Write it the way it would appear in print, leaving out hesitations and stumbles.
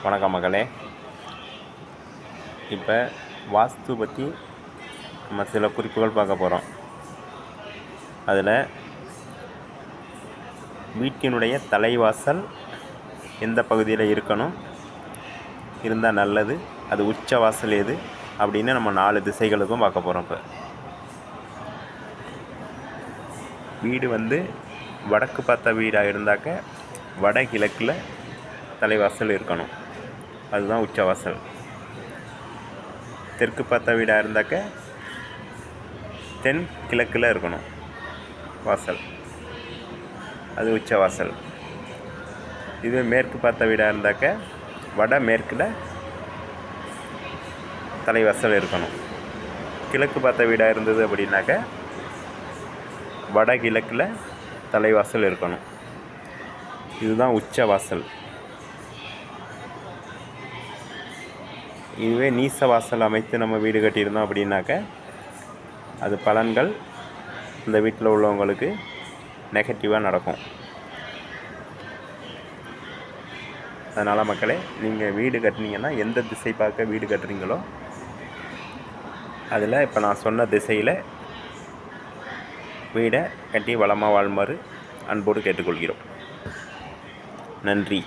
வணக்கம் மகளே. இப்போ வாஸ்து பற்றி நம்ம சில குறிப்புகள் பார்க்க போகிறோம். அதில் வீட்டினுடைய தலைவாசல் எந்த பகுதியில் இருக்கணும், இருந்தால் நல்லது, அது உச்ச வாசல் எது அப்படின்னு நம்ம 4 திசைகளுக்கும் பார்க்க போகிறோம். இப்போ வீடு வடக்கு பார்த்த வீடாக இருந்தாக்க வடகிழக்கில் தலைவாசல் இருக்கணும், அதுதான் உச்சவாசல். தெற்கு பார்த்த வீடாக இருந்தாக்க தென் கிழக்கில் இருக்கணும் வாசல், அது உச்சவாசல். இது மேற்கு பார்த்த வீடாக இருந்தாக்க வட மேற்கில் தலைவாசல் இருக்கணும். கிழக்கு பார்த்த வீடாக இருந்தது அப்படின்னாக்க வடகிழக்கில் தலைவாசல் இருக்கணும், இதுதான் உச்சவாசல். இதுவே நீச வாசல் அமைத்து நம்ம வீடு கட்டியிருந்தோம் அப்படின்னாக்க அது பலன்கள் இந்த வீட்டில் உள்ளவங்களுக்கு நெகட்டிவாக நடக்கும். அதனால் மக்களே, நீங்கள் வீடு கட்டினீங்கன்னா எந்த திசை பார்க்க வீடு கட்டுறீங்களோ அதில் இப்போ நான் சொன்ன திசையில் வீடை கட்டி வளமாக வாழ்மாறு அன்போடு கேட்டுக்கொள்கிறோம். நன்றி.